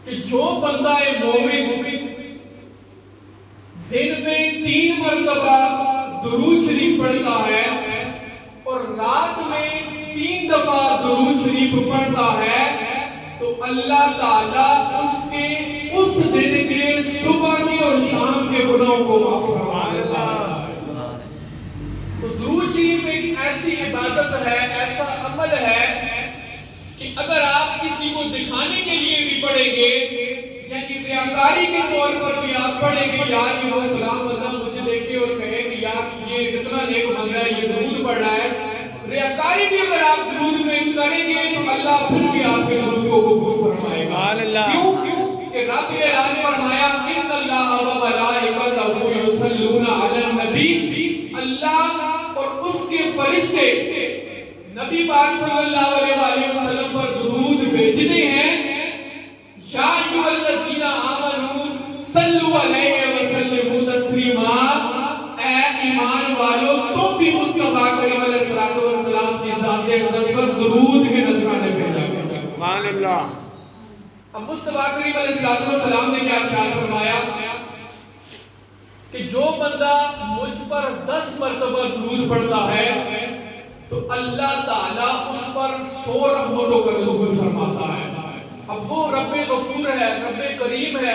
کہ جو بندہ مومن دن میں 3 مرتبہ درود شریف پڑھتا ہے اور رات میں 3 دفعہ درود شریف پڑھتا ہے تو اللہ تعالیٰ اس کے اس دن کے صبح کی اور شام کے گناہوں کو معاف فرما دیتا ہے۔ تو درود شریف ایک ایسی عبادت ہے، ایسا عمل ہے کہ اگر آپ کسی کو دکھانے کے لیے بھی پڑھیں گے، یعنی ریاکاری کے طور پر بھی آپ پڑھیں گے، یار یہ وہ فلاں بندہ مجھے دیکھے اور کہے کہ یار یہ کتنا نیک بندہ ہے، یہ درود پڑھ رہا ہے، ریاکاری بھی اگر آپ درود میں کریں گے تو اللہ پھر بھی آپ کے درود کو قبول فرمائے گا۔ کیوں کہ رب نے اعلان فرمایا ان اللہ و ملائکتہ یصلون علی النبی، اللہ اور اس کے فرشتے نبی پاک صلی اللہ علیہ وآلہ وسلم پر درود بھیجتے ہیں۔ یا ایھا الذین آمنوا صلوا علیہ وسلموا تسلیما، اے ایمان والو تم بھی مصطفیٰ کریم علیہ الصلوۃ والسلام کی ذات اقدس پر درود کے نذرانے بھیجا کرو۔ سبحان اللہ۔ اب مصطفیٰ کریم علیہ الصلوۃ والسلام نے کیا ارشاد فرمایا کہ جو بندہ مجھ پر 10 مرتبہ درود پڑھتا ہے تو اللہ تعالیٰ اس پر 100 رحمتوں کا نزول فرماتا ہے۔ اب وہ رب غفور ہے، رب کریم ہے،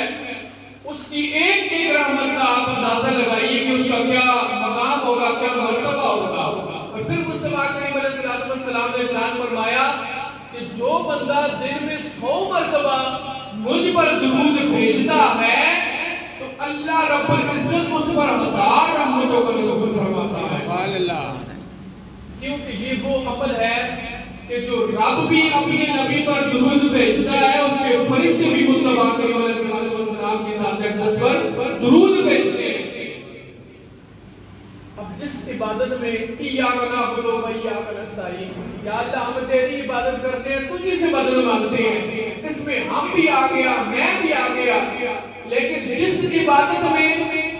اس کی ایک ایک رحمت کا آپ اندازہ لگائیے کہ اس کا کیا مقام ہوگا، کیا مرتبہ ہوگا۔ اور پھر مصطفیٰ کریم علیہ الصلوۃ والسلام نے ارشاد فرمایا کہ جو بندہ دن میں 100 مرتبہ مجھ پر درود بھیجتا ہے تو اللہ رب العزت اس پر 1000 رحمتوں کا نزول فرماتا ہے۔ سبحان اللہ۔ کیونکہ یہ وہ عمل ہے کہ جو رب بھی اپنے نبی پر درود بھیجتا ہے، اس کے فرشتے بھی مصطفیٰ کریم علیہ الصلوۃ والسلام کی ذات اقدس پر درود بھیجتے ہیں۔ اب جس عبادت میں ایاک نعبد و ایاک نستعین، یا اللہ ہم تیری عبادت کرتے ہیں، تجھی سے مدد مانگتے ہیں، اس میں ہم بھی آ گیا، میں بھی آ گیا، لیکن جس عبادت میں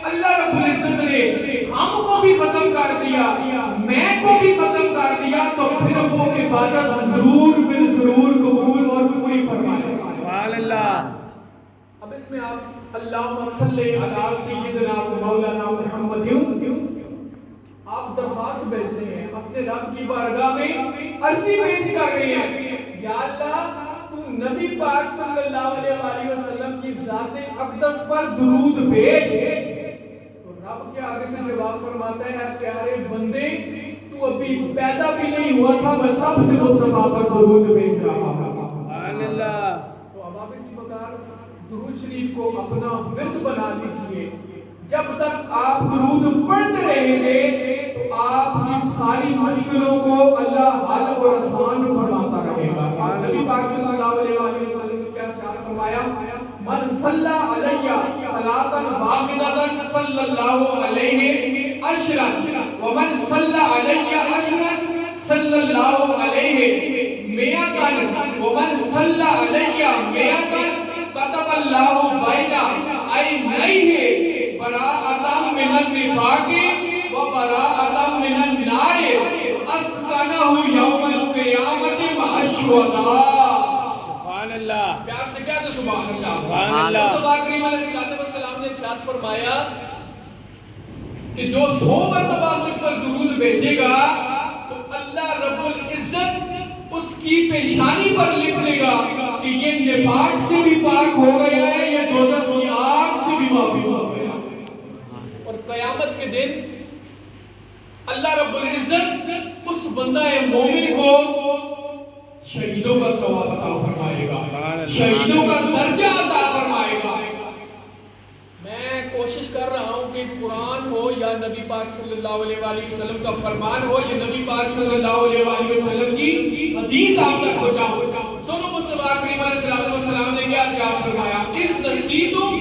اللہ رب العزت نے ہم کو بھی ختم کر دیا، میں کو بھی ختم کر دیا، تو پھر وہ عبادت ضرور بالضرور قبول اور پوری فرمائے گا۔ سبحان اللہ۔ اب اس میں آپ اللہم صلی علی سیدنا مولانا محمد آپ درخواست بھیج رہے ہیں، اپنے رب کی بارگاہ میں عرضی پیش کر رہے ہیں، یا اللہ تو نبی پاک صلی اللہ علیہ وآلہ وسلم کی ذات اقدس پر درود بھیج۔ تو رب کے آگے سے جواب فرماتا ہے، پیارے بندے تو ابھی پیدا بھی نہیں ہوا تھا، میں تب سے مصطفیٰ پر درود بھیج رہا ہوں۔ سبحان اللہ۔ تو اب آپ اسی مقدار درود شریف کو اپنا ورد بنا لیجئے، جب تک آپ درود پڑھتے رہیں گے تو آپ کی ساری مشکلوں کو اللہ حل اور آسان فرماتا رہے گا۔ نبی پاک صلی اللہ علیہ وسلم نے کیا ارشاد فرمایا، من صلی علیہ صلاۃ واحدۃ صلی اللہ علیہ عشرا ومن صلی علیہ عشرا صلی اللہ علیہ مئۃ ومن صلی علیہ مئۃ كتب اللہ بین عینیہ براءۃ من النفاق وبراءۃ من النار اسکنہ یوم القیامۃ مع الشہداء۔ سبحان اللہ۔ پیار سے کہتے ہیں سبحان اللہ۔ سبحان اللہ۔ مصطفیٰ کریم علیہ الصلوۃ والسلام نے ارشاد فرمایا کہ جو 100 مرتبہ مجھ پر درود بھیجے گا تو اللہ رب العزت اس کی پیشانی پر لکھ لے گا کہ یہ نفاق سے بھی پاک ہو گیا ہے، یہ دوزخ کی آگ سے بھی معافی ہو گیا۔ اور قیامت کے دن اللہ رب العزت اس بندہ مومن کو شہیدوں کا ثواب عطا فرمائے گا، شہیدوں کا درجہ عطا فرمائے گا۔ میں کوشش کر رہا ہوں کہ قرآن ہو یا نبی پاک صلی اللہ علیہ وآلہ وسلم کا فرمان ہو یا نبی پاک صلی اللہ علیہ وآلہ وسلم کی حدیث آپ تک ہو جاؤ۔ سنو مصطفیٰ کریم علیہ السلام نے کیا ارشاد فرمایا، اذ نسیتم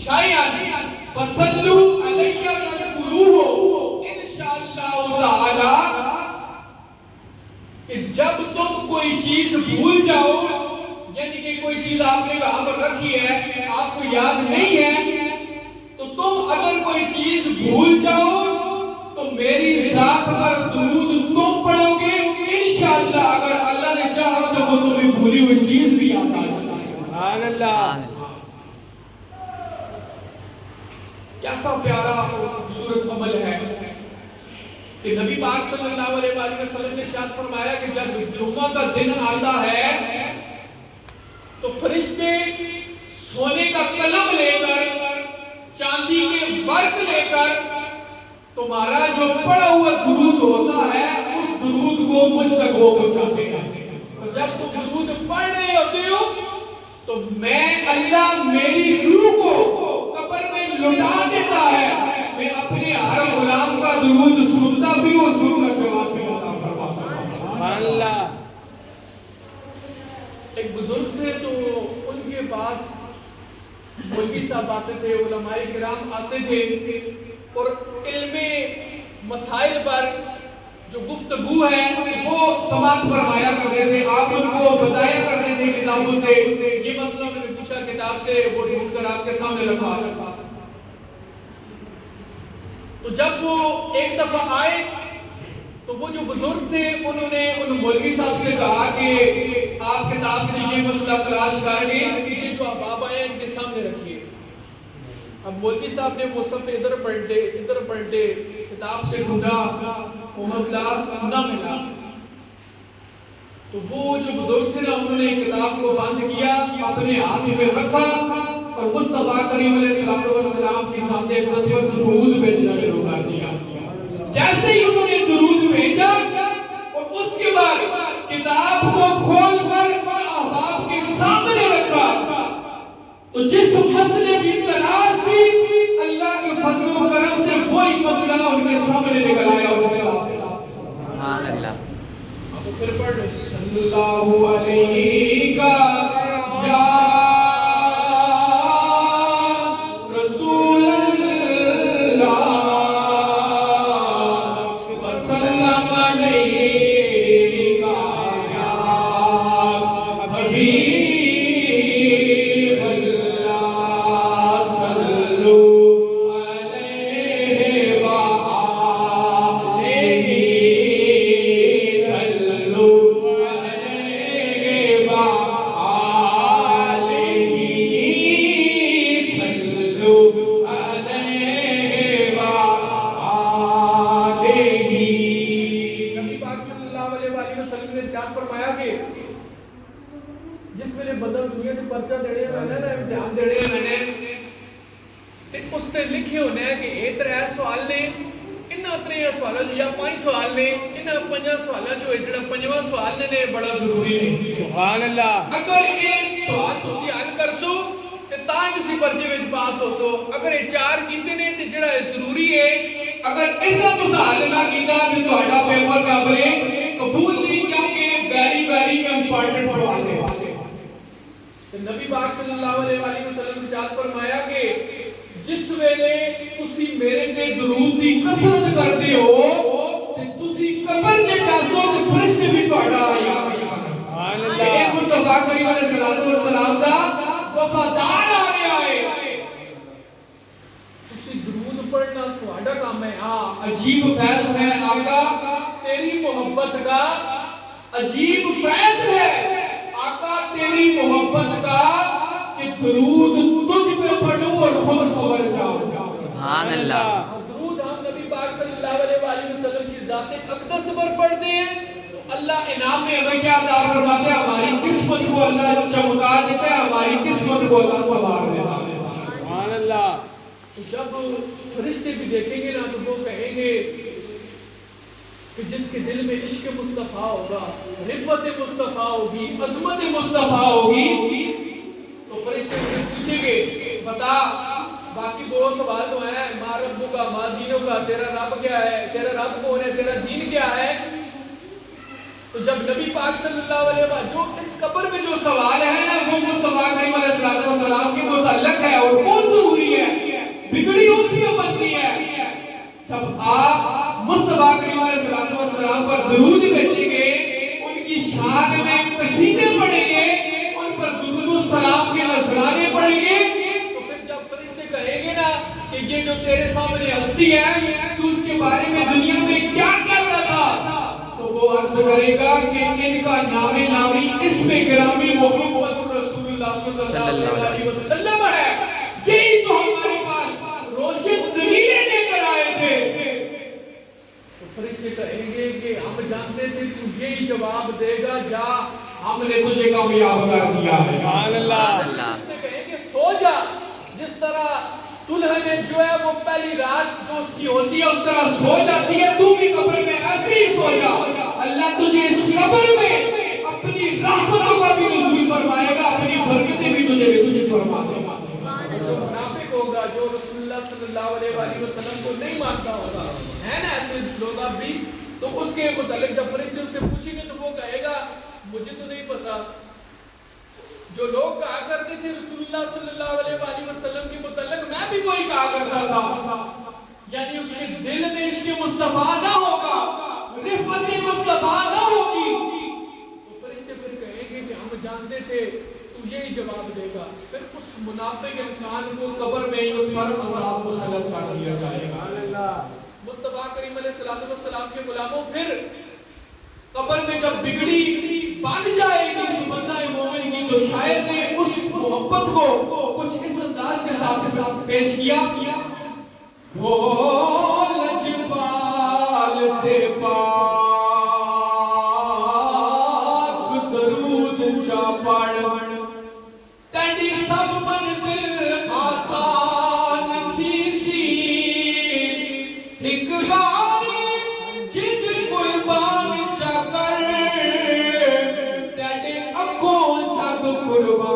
شیئا فصلوا علیہ واذکروہ انشاءاللہ تعالی، کہ جب تم کوئی چیز بھول جاؤ، یعنی کہ کوئی چیز آپ نے کہاں پر رکھی ہے آپ کو یاد نہیں ہے، تو تم اگر کوئی چیز بھول جاؤ تو میری ذات پر درود تم پڑھو گے، انشاءاللہ اگر اللہ نے چاہا تو وہ تمہیں بھولی ہوئی چیز بھی یاد آ جائے۔ سبحان اللہ. کیسا پیارا اور خوبصورت عمل ہے کہ نبی پاک صلی اللہ علیہ وآلہ وسلم نے ارشاد فرمایا کہ جب جمعہ کا دن آتا ہے تو فرشتے سونے کا قلم لے کر چاندی کے ورق لے کر تمہارا جو پڑھا ہوا درود ہوتا ہے اس درود کو مجھ تک وہ پہنچاتے ہیں. اور جب تم درود پڑھ رہے ہوتے ہو تو میں اللہ میری روح کو قبر میں لٹا دیتا ہے. میں اپنے ہر غلام کا درود سنتا بھی اور سن کر جواب بھی عطا فرماتا ہوں. سبحان اللہ. ایک بزرگ تھے تو ان کے پاس مولوی صاحب آتے تھے, علماء کرام آتے تھے اور علم مسائل پر جو گفتگو ہے وہ سماعت فرمایا کرتے تھے. آپ ان کو بتایا کرتے تھے کتابوں سے, یہ مسئلہ میں نے پوچھا کتاب سے, وہ ڈھونڈ کر آپ کے سامنے رکھا. تو جب وہ ایک دفعہ آئے تو وہ جو بزرگ تھے انہوں نے ان مولوی صاحب سے کہا کہ آپ کتاب سے یہ مسئلہ تلاش کر کے یہ جو آپ آئے ان کے سامنے رکھیے. اب مولوی صاحب نے وہ صفحے ادھر پلٹے کتاب سے ڈھونڈا, وہ مسئلہ نہ ملا. تو وہ جو بزرگ تھے نا انہوں نے کتاب کو بند کیا, اپنے ہاتھ میں رکھا اور مصطفیٰ کریم علیہ السلام کی سامنے ایک تصویر درود بھیجنا شروع کر دیا. جیسے ہی انہوں نے درود بھیجا اور اس کے بعد کتاب کو کھول کر احباب کے سامنے رکھا تو جس مسئلے کی تلاش تھی اللہ کے فضل و کرم سے وہی مسئلہ ان کے سامنے نکل آیا. اس کے بعد سبحان اللہ. اب پھر پڑھ صلی اللہ علیہ یا رسول اللہ وسلم علیہ یا حبیب سبحان اللہ. اگر ایک سوال تسی حل کرسو تے تاں تسی پرچے وچ پاس ہوسو. اگر یہ چار کیتے نے تے جڑا ضروری ہے اگر ایسا تسا حل نہ کیتا تے تہاڈا پیپر قابل قبول نہیں, کیونکہ ویری امپورٹنٹ سوال ہے. نبی پاک صلی اللہ علیہ وآلہ وسلم نے ارشاد فرمایا کہ جس ویلے تسی میرے تے درود دی کثرت کردے ہو تے تسی قبر تے جاسو تے فرشتے بھی تہاڈا یاد یہ مصطفیٰ کریم علیہ السلام دا وفادار آ رہا ہے. تسی درود پڑھنا تہاڈا کام ہے. ہاں عجیب فیض ہے آقا تیری محبت کا, عجیب فیض ہے آقا تیری محبت کا کہ درود تجھ پہ پڑھوں اور خود خبر جاؤ. سبحان اللہ. درود ہم نبی پاک صلی اللہ علیہ وآلہ وسلم کی ذات اقدس پر پڑھتے ہیں اللہ انعام میں ہمیں کیا عطا فرماتے ہیں, ہماری قسمت کو اللہ چمکا دیتا ہے, ہماری قسمت کو اللہ سنوار دیتا ہے. سبحان اللہ. جب فرشتے بھی دیکھیں گے نا تو وہ کہیں گے کہ جس کے دل میں عشق مصطفیٰ ہوگا, رفعت مصطفیٰ ہوگی, عظمت مصطفیٰ ہوگی, تو فرشتے سے پوچھیں گے بتا باقی دو سوال تو ہیں, ما ربک کا, ما دینک کا, تیرا رب کیا ہے, تیرا رب کون ہے, تیرا دین کیا ہے. تو جب نبی پاک صلی اللہ علیہ وسلم جو اس قبر میں جو سوال ہے نا وہ مصطفیٰ کریم علیہ السلام کے متعلق ہے اور بہت ضروری ہے, بگڑی اسی میں بنتی ہے. جب آپ مصطفیٰ کریم علیہ السلام پر درود بھیجیں گے, ان کی شان میں قصیدے پڑھیں گے, ان پر درود و سلام کے نذرانے پڑھیں گے, تو پھر جب فرشتے کہیں گے نا کہ یہ جو تیرے سامنے ہستی ہے تو اس کے بارے میں دنیا میں کیا کہتا تھا, تو وہ عرض کرے گا کہ ان کا نام نامی اسم گرامی محمد رسول اللہ صلی تو یہی جواب دے گا جا ہم نے تجھے کامیاب کر دیا ہے. سبحان اللہ. اس سے کہیں کہ سو جا, جس طرح دلہن جو ہے وہ پہلی رات جو اس کی ہوتی ہے اس طرح سو جاتی ہے, تو بھی قبر میں ایسے ہی سو جا. اللہ تجھے اس قبر میں اپنی رحمتوں کا بھی نزول فرمائے گا, اپنی برکتیں بھی تجھے نصیب فرما دے گا. جو منافق ہوگا, جو رسول اللہ صلی اللہ علیہ وآلہ وسلم کو نہیں مانتا ہوگا, ہے نا ایسے لوگ اب بھی, تو اس کے متعلق جب فرشتے اس سے پوچھیں گے تو وہ کہے گا مجھے تو نہیں پتا. جو لوگ کہا کرتے تھے رسول اللہ صلی اللہ علیہ وآلہ وسلم کے متعلق میں بھی وہی کہا کرتا تھا, یعنی اس کے دل میں عشق مصطفیٰ نہ ہوگا, رفعت مصطفیٰ نہ ہوگی, تو فرشتے پھر کہیں گے کہ ہم جانتے تھے, تو یہی جواب دے گا. پھر اس منافق انسان کو قبر میں ہی اس پر عذاب مسلط کر دیا جائے گا. مصطفیٰ کریم علیہ السلام کے غلاموں, پھر قبر میں جب بگڑی بن جائے گی اس بندہ مومن کی, تو شاعر نے اس محبت کو کچھ اس انداز کے ساتھ پیش کیا. وہ لجپال تھے پاک درود چا پڑھ, تیری سب منزل آسان تھی سی, ایک غاری جد قربان چا کر, تیرے اگوں جگ قربان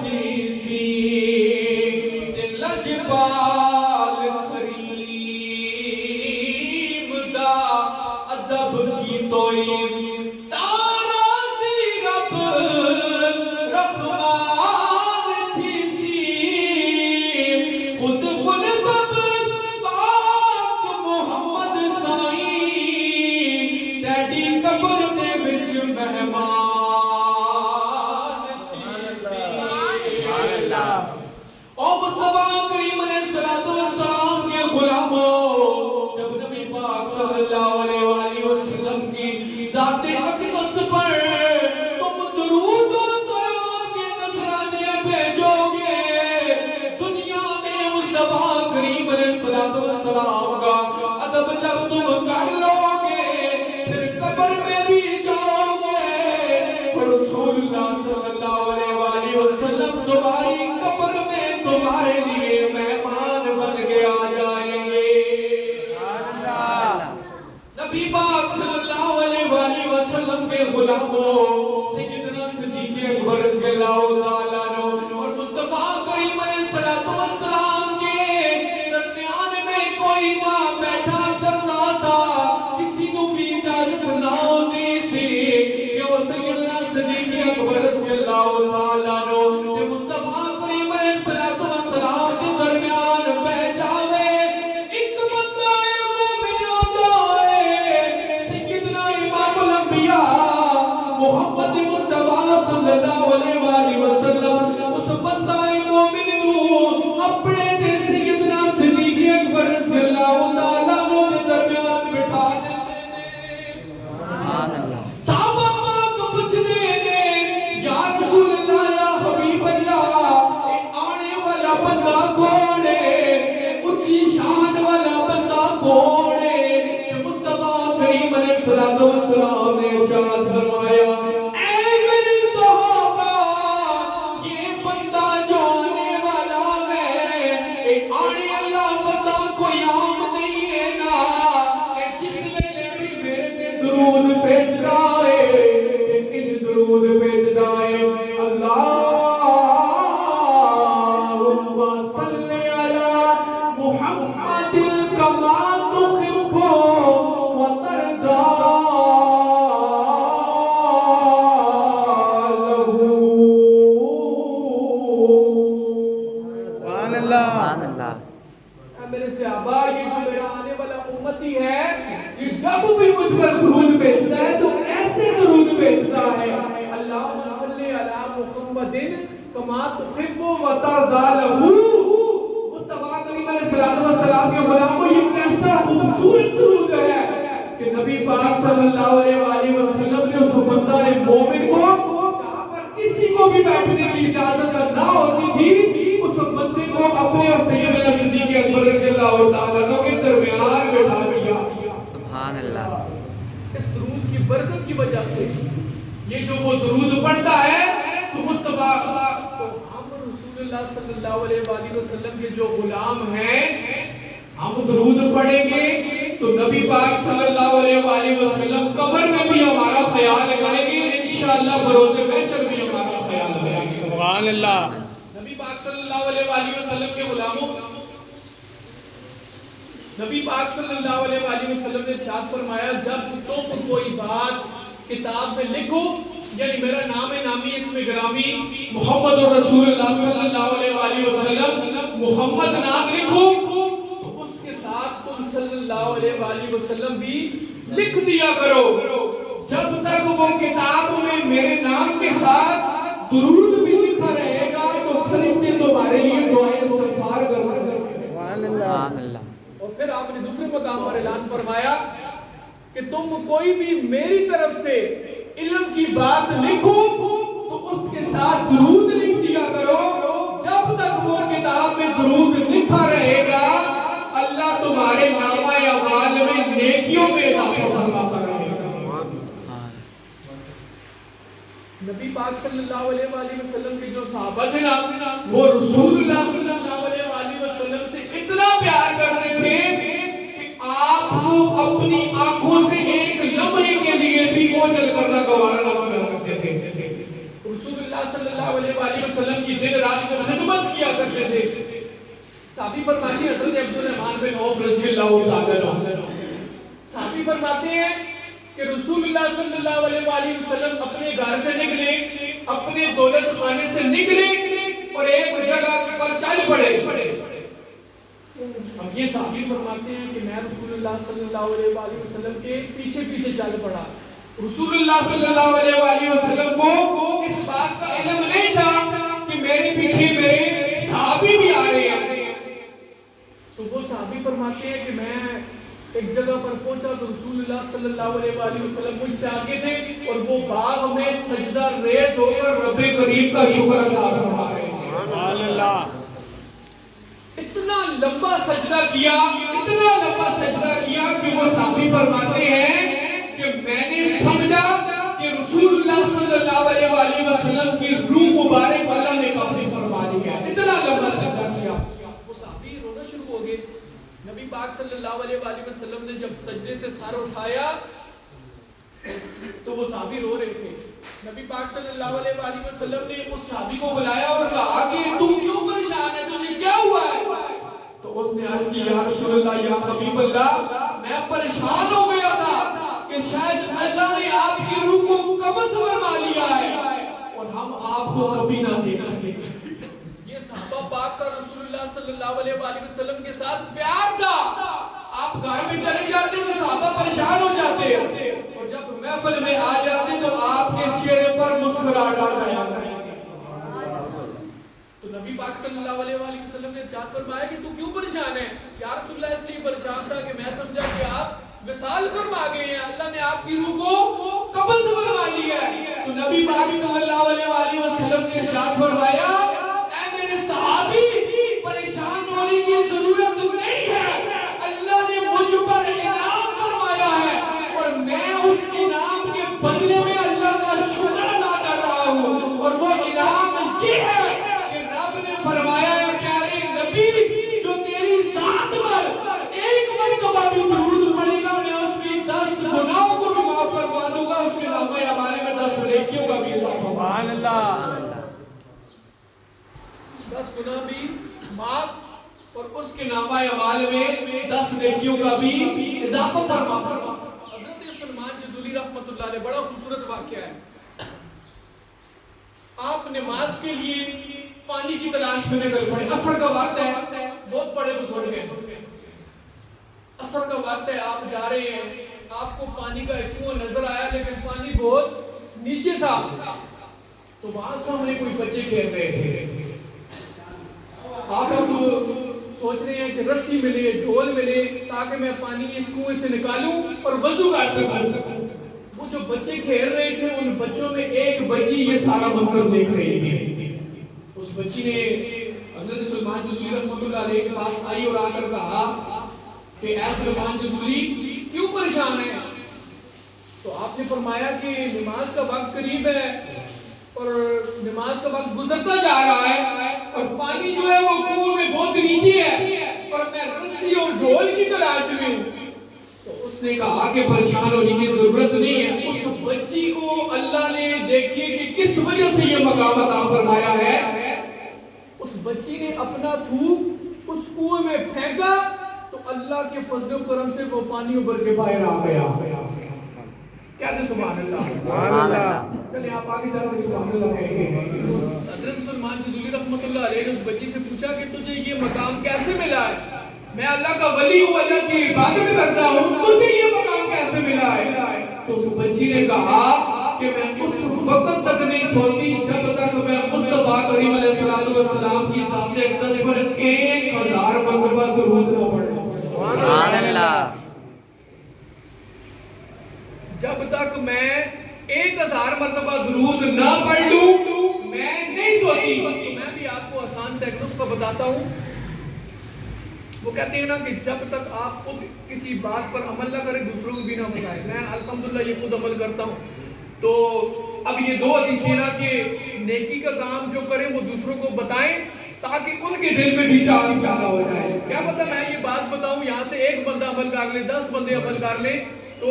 تھی سی, لجپال کریم دا ادب کی توئی, ادب جب تم کر لو گے پھر قبر میں بھی جاؤ گے, رسول اللہ صلی اللہ علیہ وآلہ وسلم تمہاری قبر میں تمہارے لیے مہمان بن کے آ جائیں گے. نبی پاک صلی اللہ علیہ وآلہ وسلم کے غلاموں سیدنا صدیق اکبر رضی اللہ تعالیٰ عنہ اور مصطفیٰ کریم علیہ السلام کوئی نہ بیٹھا کرتا تھا, کسی کو بھی اجازت نہ ہوتی سی کہ وہ سیدنا صدیق اکبر رضی اللہ تعالیٰ عنہ کہ مصطفیٰ کریم علیہ السلام کے درمیان بیٹھ جاوے. ایک بندہ مومن ہوتا ہے, سیدنا امام الانبیاء محمد مصطفیٰ صلی اللہ علیہ وآلہ وسلم اس بندہ مومن کو اپنے سیدنا صدیق اکبر رضی اللہ تعالیٰ عنہ کے درمیان بٹھا دیتے ہیں. صحابہ پاک پوچھتے ہیں یا رسول اللہ یا حبیب اللہ, اے آنے والا بندہ کون ہے, اے اونچی شان والا بندہ کون ہے؟ کہ مصطفیٰ کریم علیہ السلام نے ارشاد فرمایا, اے میرے صحابہ یہ بندہ جو آنے والا ہے, اے آنے اللہ بندہ کوئی عام نہیں ہے نا, کہ جس ویلے بھی میرے تے درود بھیجدا ہے, کہ درود بھیجدا ہے, اللہم صلی علی محمد کما تحب وترضى میرے صحابہ, یہ جو میرا آنے والا امتی ہے, یہ جب بھی مجھ پر درود بھیجتا ہے تو ایسے درود بھیجتا ہے, اللہم صلی علی محمد کما تحب وترضى له. مصطفیٰ کریم علیہ السلام کے غلاموں, یہ کیسا خوبصورت درود ہے کہ نبی پاک صلی اللہ علیہ وآلہ وسلم نے اس بندہ مومن کو جہاں پر کسی کو بھی بیٹھنے کی اجازت نہ ہوتی تھی, اس بندے کو اپنے اور سیدنا صدیق اکبر رضی اللہ تعالیٰ عنہ کے درمیان بٹھا دیا. سبحان اللہ. یہ جو وہ درود پڑھتا ہے تو مصطفیٰ ہم رسول اللہ صلی اللہ علیہ وآلہ وسلم کے جو غلام ہیں، ہم درود پڑھیں گے تو نبی پاک صلی اللہ علیہ وآلہ وسلم قبر میں بھی ہمارا خیال کریں گے، انشاءاللہ بروز محشر بھی ہمارا خیال کریں گے۔ سبحان اللہ۔ نبی پاک صلی اللہ علیہ وآلہ وسلم کے غلاموں، نبی پاک صلی اللہ علیہ وآلہ وسلم نے ارشاد فرمایا جب تم کوئی بات کتاب میں لکھو، یعنی میرا نام نامی اس میں گرامی محمد رسول اللہ صلی اللہ علیہ وآلہ وسلم محمد نام لکھو تو اس کے ساتھ تم صلی اللہ علیہ وآلہ وسلم بھی لکھ دیا کرو۔ جب تک وہ کتاب میں میرے نام کے ساتھ درود بھی لکھا رہے گا تو فرشتے تمہارے لیے دعائیں استغفار کریں۔ سبحان اللہ۔ اور پھر آپ نے دوسرے مقام پر اعلان فرمایا کہ تم کوئی بھی میری طرف سے علم کی بات لکھو تو اس کے ساتھ درود لکھ دیا کرو۔ جب تک وہ کتاب میں درود لکھا رہے گا اللہ تمہارے نامہ اعمال میں نیکیوں میں اضافہ فرماتا رہے گا۔ نبی پاک صلی اللہ علیہ وآلہ وسلم کے جو صحابہ تھے نا، وہ رسول اللہ صلی اللہ علیہ وآلہ وسلم سے اتنا پیار کرتے تھے کہ آپ کو اپنی آنکھوں سے ایک لمحے کے لیے بھی اوجھل کرنا گوارا نہ کیا کرتے تھے۔ رسول اللہ صلی اللہ علیہ وآلہ وسلم کی دن رات کو خدمت کیا کرتے تھے۔ صحابی فرماتے ہیں حضرت عبدالرحمن بن عوف رضی اللہ تعالیٰ عنہ، صحابی فرماتے ہیں کہ رسول اللہ صلی اللہ علیہ وآلہ وسلم اپنے گھر سے نکلے، اپنے دولت خانے سے نکلے اور ایک جگہ پر چل پڑے۔ اب یہ صحابی فرماتے ہیں کہ میں رسول اللہ صلی اللہ علیہ وآلہ وسلم کے پیچھے پیچھے چل پڑا۔ رسول اللہ صلی اللہ علیہ وآلہ وسلم کو اس بات کا علم نہیں تھا کہ میرے پیچھے میرے صحابی بھی آ رہے ہیں۔ تو وہ صحابی فرماتے ہیں کہ میں ایک جگہ پر پہنچا تو رسول اللہ صلی اللہ علیہ وآلہ وسلم مجھ سے آگے تھے اور وہ باغ میں سجدہ ریز ہو کر رب کریم کا شکر ادا فرما رہے ہیں۔ سبحان اللہ۔ اتنا لمبا سجدہ کیا، اتنا لمبا سجدہ کیا کہ وہ صحابی فرماتے ہیں کہ میں نے سمجھا کہ رسول اللہ صلی اللہ علیہ وآلہ وسلم کی روح مبارک اللہ نے قبض فرما لیا، اتنا لمبا سجدہ کیا۔ وہ صحابی رونا شروع ہو گئے۔ نبی پاک صلی اللہ علیہ وآلہ وسلم نے جب سجدے سے سر اٹھایا تو وہ صحابی رو رہے تھے۔ نبی پاک صلی اللہ علیہ وآلہ وسلم نے اس صحابی کو بلایا اور کہا کہ تو کیوں پریشان ہے، تجھے کیا ہوا ہے؟ تو اس نے عرض کی یا رسول اللہ یا حبیب اللہ میں پریشان ہو گیا تھا کہ شاید اللہ نے آپ کی روح کو قبض فرما لیا ہے اور ہم آپ کو کبھی نہ دیکھ سکیں۔ یہ صحابہ پاک کا رسول اللہ صلی اللہ علیہ وآلہ وسلم کے ساتھ پیار تھا۔ آپ گھر میں چلے جاتے تو صحابہ پریشان ہو جاتے اور جب محفل میں آ جاتے تو آپ کے چہرے پر مسکراہٹ آ جایا کرتی۔ تو نبی پاک صلی اللہ علیہ وآلہ وسلم نے ارشاد فرمایا کہ تو کیوں پریشان ہے؟ یا رسول اللہ اس لیے پریشان تھا کہ میں سمجھا کہ آپ وصال فرما گئے ہیں، اللہ نے آپ کی روح کو قبض فرما لیا ہے۔ تو نبی پاک صلی اللہ علیہ وآلہ وسلم نے ارشاد فرمایا اے میرے صحابی پریشان ہونے کی ضرورت نہیں ہے، اللہ نے مجھ پر انعام فرمایا ہے اور میں اس انعام کے بدلے میں اللہ کا شکر ادا کر رہا ہوں، اور وہ انعام یہ ہے کہ رب نے فرمایا ہے پیارے نبی جو تیری ذات پر ایک مرتبہ بھی درود پڑھے گا میں اس کی 10 گناہوں کو بھی معاف فرما دوں گا، اس کے نامہ اعمال میں 10 نیکیوں کا بھی اضافہ۔ سبحان اللہ۔ 10 گناہ بھی معاف اور اس کے نامہ اعمال میں 10 نیکیوں کا بھی اضافہ فرما۔ حضرت سلمان جزولی رحمۃ اللہ علیہ بڑا خوبصورت واقعہ ہے۔ آپ نماز کے لیے پانی کی تلاش میں نکل پڑے، عصر کا وقت ہے، بہت بڑے بزرگ ہیں، عصر کا وقت ہے، آپ جا رہے ہیں، آپ کو پانی کا ایک کنواں نظر آیا لیکن پانی بہت نیچے تھا، تو وہاں سامنے کوئی بچے کھیل رہے تھے۔ آپ اب سوچ رہے ہیں کہ رسی ملے، ڈھول ملے تاکہ میں پانی اس کنویں سے نکالوں اور وضو کر سکوں۔ وہ جو بچے کھیل رہے تھے ان بچوں میں ایک بچی یہ سارا منظر دیکھ رہی تھی۔ اس بچی نے حضرت سلمان جزولی رحمۃ اللہ علیہ کے پاس آئی اور آ کر کہا کہ اے سلمان جزولی کیوں پریشان ہے؟ تو آپ نے فرمایا کہ نماز کا وقت قریب ہے اور نماز کا وقت گزرتا جا رہا ہے اور پانی جو ہے وہ کنویں میں بہت نیچے ہے اور میں رسی اور ڈھول کی تلاش میں ہوں. تو اس نے کہا کہ پریشان ہونے کی ضرورت نہیں ہے. اس بچی کو اللہ نے دیکھیے کہ کس وجہ سے یہ مقام عطا فرمایا ہے. اس بچی نے اپنا تھوک اس کنویں میں پھینکا تو اللہ کے فضل و کرم سے وہ پانی ابھر کے باہر آ گیا. کیا تھے سبحان اللہ. سبحان اللہ. چلیں آپ آگے جا کے سبحان اللہ کہیں گے. حضرت سلمان جزوری رحمۃ اللہ علیہ نے اس بچی سے پوچھا کہ تجھے یہ مقام کیسے ملا ہے؟ میں اللہ کا ولی ہوں, اللہ کی عبادت کرتا ہوں, تجھے یہ مقام کیسے ملا ہے؟ تو اس بچی نے کہا کہ میں اس وقت تک نہیں سوتی جب تک میں مصطفیٰ کریم علیہ السلام کی ذات اقدس پر 1000 مرتبہ درود نہ پڑھوں. سبحان اللہ. جب تک میں 1000 مرتبہ درود نہ پڑھ لوں میں نہیں سوتی. میں بھی آپ کو آسان سے ایک نسخہ بتاتا ہوں. وہ کہتے ہیں نا کہ جب تک آپ خود کسی بات پر عمل نہ کریں دوسروں کو بھی نہ بتائیں. میں الحمدللہ یہ خود عمل کرتا ہوں. تو اب یہ 2 حدیثیں نا کہ نیکی کا کام جو کریں وہ دوسروں کو بتائیں تاکہ ان کے دل میں بھی چاہ پیدا ہو جائے. کیا پتہ میں یہ بات بتاؤں یہاں سے 1 بندہ عمل کر لے 10 بندے عمل کر لیں تو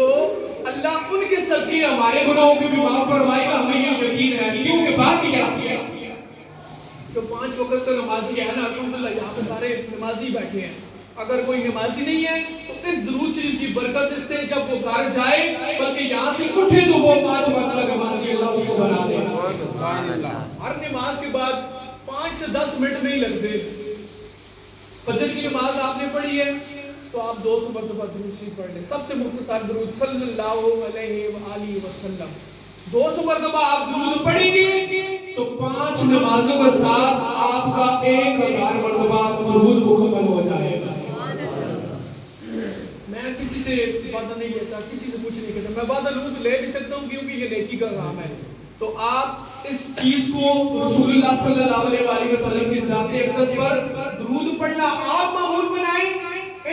اللہ ان کے صدقے ہمارے گناہوں کو بھی معاف فرمائے گا. ہمیں یہ یقین ہے کیونکہ بات کیا ہے جو 5 وقت کا نمازی ہے نا الحمدللہ یہاں پہ سارے نمازی بیٹھے ہیں. اگر کوئی نمازی نہیں ہے تو اس درود شریف کی برکت سے جب وہ گھر جائے بلکہ یہاں سے اٹھے تو وہ 5 وقت کا نمازی اللہ اس کو بنا دے. سبحان اللہ. ہر نماز کے بعد 5 سے 10 منٹ نہیں لگتے. فجر کی نماز آپ نے پڑھی ہے تو آپ 200 مرتبہ درود شریف پڑھ لیں. سب سے مختصر درود صلی اللہ علیہ وآلہ وسلم 200 مرتبہ آپ درود پڑھیں گے تو 5 نمازوں کے ساتھ آپ کا 1000 مرتبہ درود مکمل ہو جائے گا. میں کسی سے وعدہ نہیں لیتا, کسی سے کچھ نہیں کہتا. میں وعدہ لوں تو لے بھی سکتا ہوں کیونکہ یہ نیکی کا کام ہے. تو آپ اس چیز کو رسول اللہ صلی اللہ علیہ وآلہ وسلم کی ذات اقدس پر درود پڑھنا آپ معمول بنائیں.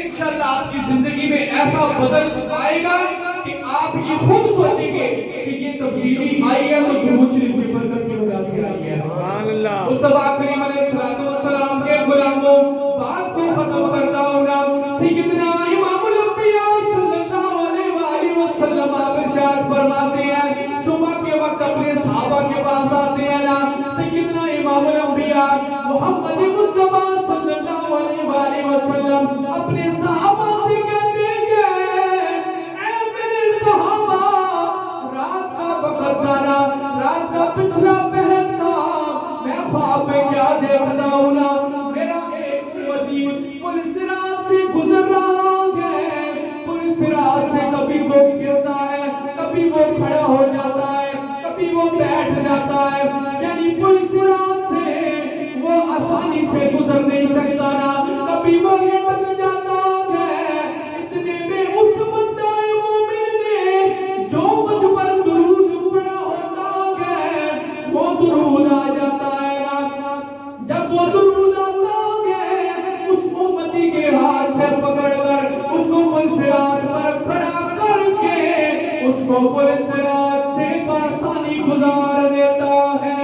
انشاءاللہ آپ کی زندگی میں ایسا بدل آئے گا کہ آپ یہ خود سوچیں گے کہ یہ تبدیلی آئی ہے تو درود شریف کی برکت کی وجہ سے آئی ہے. سبحان اللہ. مصطفیٰ کریم علیہ السلام کے غلاموں بات کو ختم کرتا ہوں نا. سیدنا امام الانبیاء صلی اللہ علیہ وآلہ وسلم آپ ارشاد فرماتے ہیں صبح کے وقت اپنے صحابہ کے پاس آتے ہیں نا. سیدنا امام الانبیاء محمد مصطفیٰ صلی اللہ علیہ وآلہ وسلم اپنے صحابہ سے کہتے ہیں اے میرے صحابہ رات کا وقت تھا نا, رات کا پچھلا پہر تھا, میں خواب میں کیا دیکھتا ہوں نا, میرا ایک امتی پل صراط سے گزر رہا ہے. پل صراط سے کبھی وہ گرتا ہے, کبھی وہ کھڑا ہو جاتا ہے, کبھی وہ بیٹھ جاتا ہے. یعنی پل صراط سے وہ آسانی سے گزر نہیں سکتا نا, کبھی وہ لٹک جاتا ہے. اتنے میں اس بندہ مومن نے جو مجھ پر درود پڑھا ہوتا ہے وہ درود آ جاتا ہے نا. جب وہ درود آتا ہے اس امتی کے ہاتھ سے پکڑ کر اس کو پل صراط پر کھڑا کر کے اس کو پل صراط سے بآسانی گزار دیتا ہے.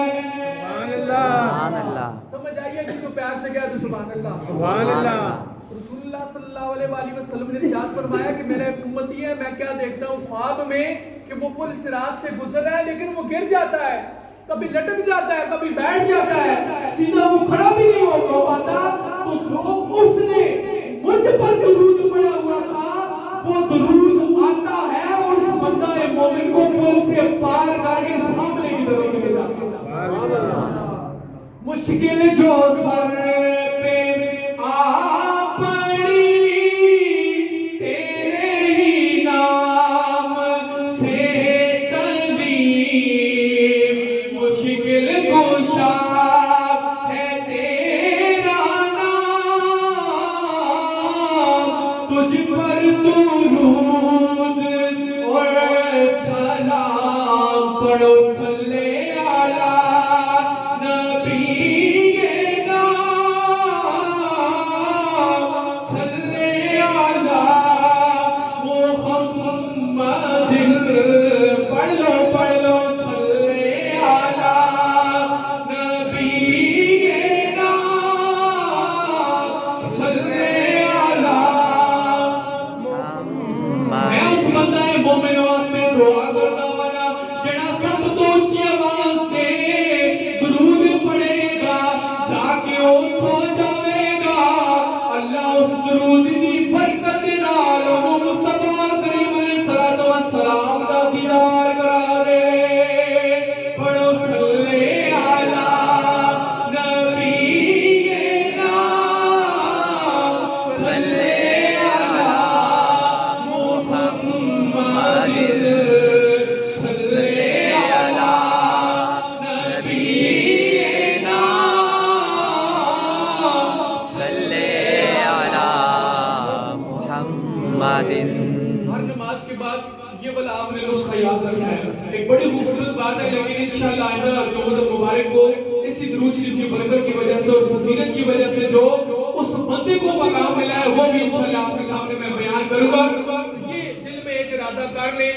سبحان اللہ. سمجھ آئیے کہ تو پیار سے کہہ دو سبحان اللہ. سبحان اللہ. رسول اللہ صلی اللہ علیہ وآلہ وسلم نے ارشاد فرمایا کہ میرا ایک امتی ہے, میں کیا دیکھتا ہوں خواب میں کہ وہ پل صراط سے گزر رہا ہے لیکن وہ گر جاتا ہے, کبھی لٹک جاتا ہے, کبھی بیٹھ جاتا ہے, سیدھا وہ کھڑا بھی نہیں ہو پاتا. تو جو اس نے مجھ پر درود پڑھا ہوا تھا وہ درود آتا ہے اور اس بندہ مومن کو پل سے پار کر کے سامنے کی طرف لے جاتا ہے. مشکل جو سر پہ آ پڑی تیرے ہی نام سے ٹلی, مشکل کشا ہے تیرا نام, تجھ پر درود اور سلام پڑھو صلی علی نبی کے نام. مسئلہ یاد رکھنا ہے. ایک بڑی خوبصورت بات ہے لیکن انشاءاللہ آئندہ جمعہ مبارک کو اسی درود شریف کی برکت کی وجہ سے اور فضیلت کی وجہ سے جو اس بندے کو مقام ملا ہے وہ بھی انشاءاللہ آپ کے سامنے میں بیان کروں گا. یہ دل میں ایک ارادہ کر لیں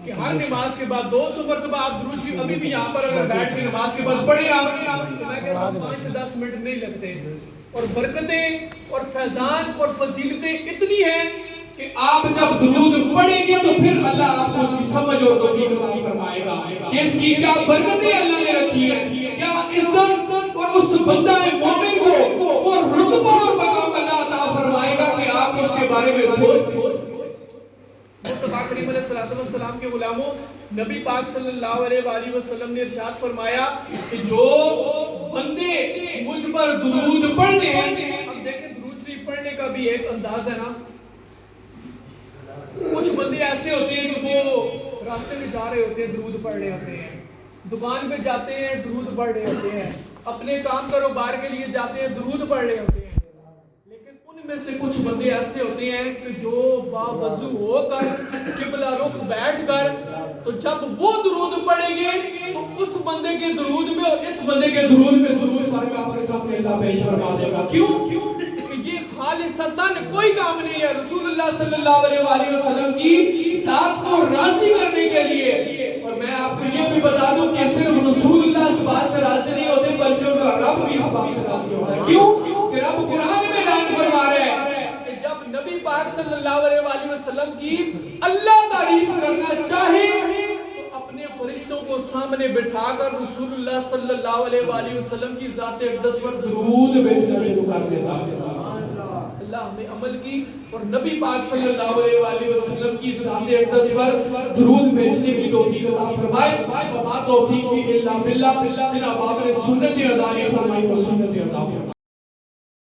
کہ ہر نماز کے بعد 200 مرتبہ آپ درود شریف ابھی بھی یہاں پر اگر بیٹھ کے نماز کے بعد پڑھیں آپ تو میں کہتا ہوں 5 سے 10 منٹ نہیں لگتے اور برکتیں اور فیضان اور فضیلتیں اتنی ہیں کہ آپ جب درود پڑھیں گے تو پھر اللہ آپ کو اس کی سمجھ اور توفیق عطا فرمائے گا کہ اس کی کیا برکتیں اللہ نے رکھی ہے, کیا عزت اور اس بندہ مومن کو وہ رتبہ اور مقام اللہ عطا فرمائے گا کہ آپ اس کے بارے میں سوچ. مصطفیٰ کریم علیہ الصلوۃ والسلام کے غلاموں, نبی پاک صلی اللہ علیہ وآلہ وسلم نے ارشاد فرمایا کہ جو بندے مجھ پر درود پڑھتے ہیں, اب دیکھیں درود شریف پڑھنے کا بھی ایک انداز ہے نا. کچھ بندے ایسے ہوتے ہیں کہ وہ راستے میں جا رہے ہوتے ہیں درود پڑھ رہے ہوتے ہیں, دکان پہ جاتے ہیں درود پڑھ رہے ہوتے ہیں, اپنے کام کاروبار کے لیے جاتے ہیں درود پڑھ رہے ہوتے ہیں. لیکن ان میں سے کچھ بندے ایسے ہوتے ہیں کہ جو باوضو ہو کر قبلہ رخ بیٹھ کر تو جب وہ درود پڑھیں گے تو اس بندے کے درود میں اور اس بندے کے درود میں ضرور فرق آپ کے سامنے پیش فرما دے گا. کیوں؟ کہ یہ خالصتاً کوئی کام نہیں ہے رسول اللہ صلی اللہ علیہ وآلہ وسلم کی ذات کو راضی کرنے کے لیے. اور میں آپ کو یہ بھی بتا دوں کہ صرف رسول اللہ اس بات سے راضی نہیں ہوتے بلکہ ان کا رب بھی اس بات سے راضی ہوتا ہے. کیوں؟ کہ رب قرآن میں اعلان فرما رہے ہیں کہ جب نبی پاک صلی اللہ علیہ وآلہ وسلم کی اللہ تعریف کرنا چاہے تو اپنے فرشتوں کو سامنے بٹھا کر رسول اللہ صلی اللہ علیہ وآلہ وسلم کی ذات اقدس پر درود بھیجنا شروع کر دیتا ہے. اللہ ہمیں عمل کی اور نبی پاک صلی اللہ علیہ وآلہ وسلم کی ذات اقدس پر درود بھیجنے کی توفیق عطا فرمائے. وما توفیقی الا باللہ. جناب آپ نے سنت ادا فرمائی کو سنت عطا فرمائے.